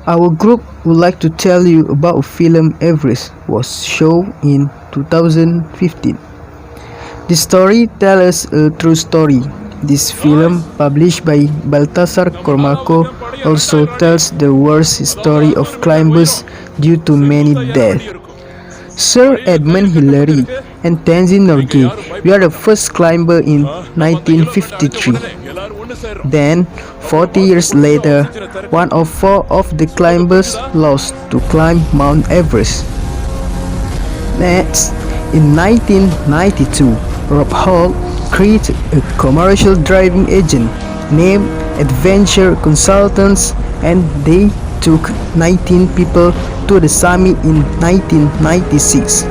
Our group would like to tell you about a film Everest was shown in 2015. This story tells us a true story. This film, published by Baltasar Kormako, also tells the worst story of climbers due to many deaths. Sir Edmund Hillary and Tenzin Norgay were the first climber in 1953. Then, 40 years later, one of four of the climbers lost to climb Mount Everest. Next, in 1992, Rob Hall created a commercial driving agent named Adventure Consultants, and they took 19 people to the summit in 1996.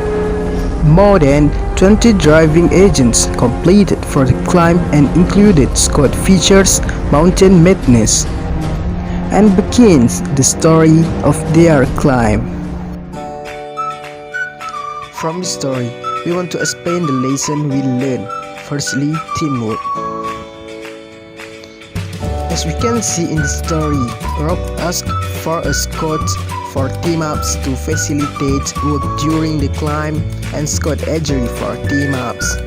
More than 20 driving agents completed for the climb and included Scott Fischer's Mountain Madness, and begins the story of their climb. From the story, we want to explain the lesson we learned. Firstly, teamwork. As we can see in the story, Rob asked for a Scott for team-ups to facilitate work during the climb, and Scott agreed for team-ups.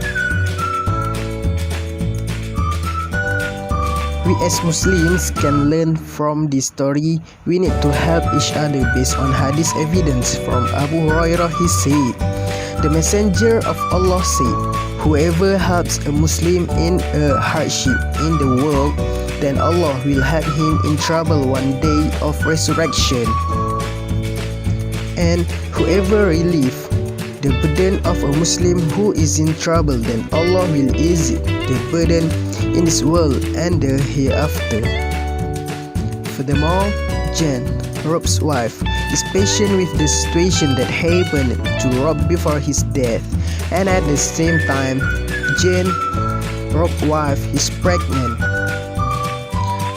We as Muslims can learn from this story. We need to help each other based on hadith evidence from Abu Hurairah. He said, "The Messenger of Allah said, whoever helps a Muslim in a hardship in the world, then Allah will help him in trouble one day of resurrection. And whoever relieves the burden of a Muslim who is in trouble, then Allah will ease the burden in this world and the hereafter." Furthermore, Jen, Rob's wife, is patient with the situation that happened to Rob before his death, and at the same time, Jen, Rob's wife, is pregnant.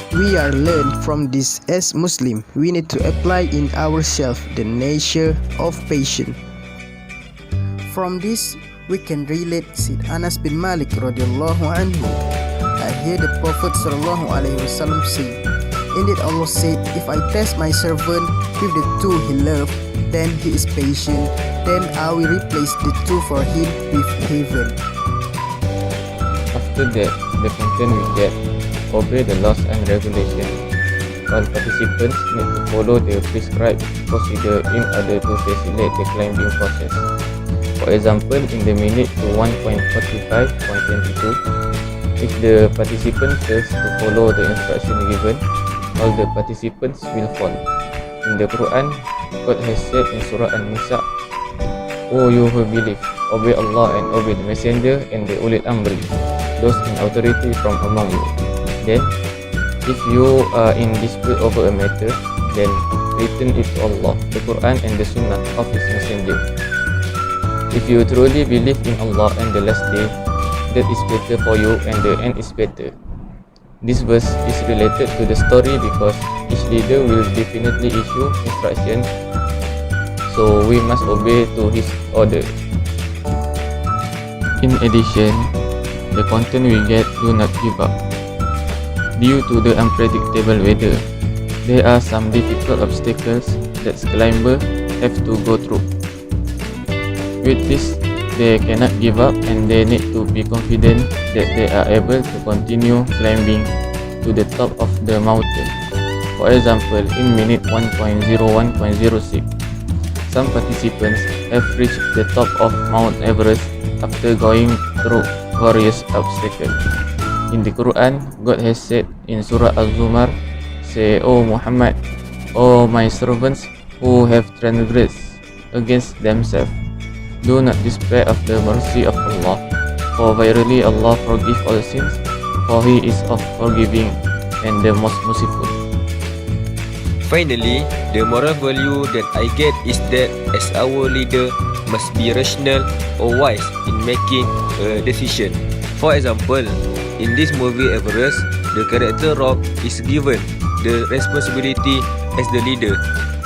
We are learned from this as Muslim. We need to apply in ourselves the nature of patience. From this, we can relate Sid Anas bin Malik radhiyallahu anhu. I hear the Prophet sallallahu alaihi wasallam say, "Indeed Allah said, if I test my servant with the two he loved, then he is patient, then I will replace the two for him with heaven." After that, the content we get, obey the laws and regulations. All participants need to follow the prescribed procedure in order to facilitate the climbing process. For example, in the minute to 1.45.22, if the participant fails to follow the instruction given, all the participants will fall. In the Quran, God has said in Surah An-Nisa, "O you who believe, obey Allah and obey the Messenger and the Ulil Amri, those in authority from among you. Then, if you are in dispute over a matter, then return it to Allah, the Quran and the Sunnah of His Messenger. If you truly believe in Allah and the last day, that is better for you and the end is better." This verse is related to the story because each leader will definitely issue instruction, so we must obey to his order. In addition, the content we get do not give up. Due to the unpredictable weather, there are some difficult obstacles that climbers have to go through. With this, they cannot give up and they need to be confident that they are able to continue climbing to the top of the mountain. For example, in minute 1.01.06, some participants have reached the top of Mount Everest after going through various obstacles. In the Quran, God has said in Surah Al-Zumar, "Say, O Muhammad, O my servants who have transgressed against themselves, do not despair of the mercy of Allah, for verily Allah forgives all sins, for He is of forgiving and the most merciful." Finally, the moral value that I get is that as our leader must be rational or wise in making a decision. For example, in this movie Everest, the character Rob is given the responsibility as the leader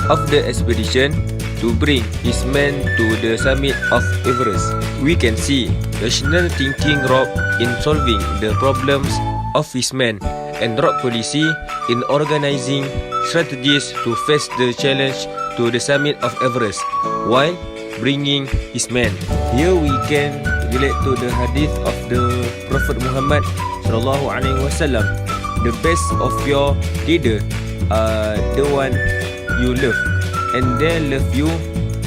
of the expedition to bring his men to the summit of Everest. We can see rational thinking Rob in solving the problems of his men and rock policy in organizing strategies to face the challenge to the summit of Everest while bringing his men. Here we can relate to the hadith of the Prophet Muhammad sallallahu alaihi wasallam. The best of your leader are the one you love, and they love you,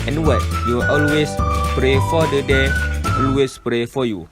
and what you always pray for the day always pray for you.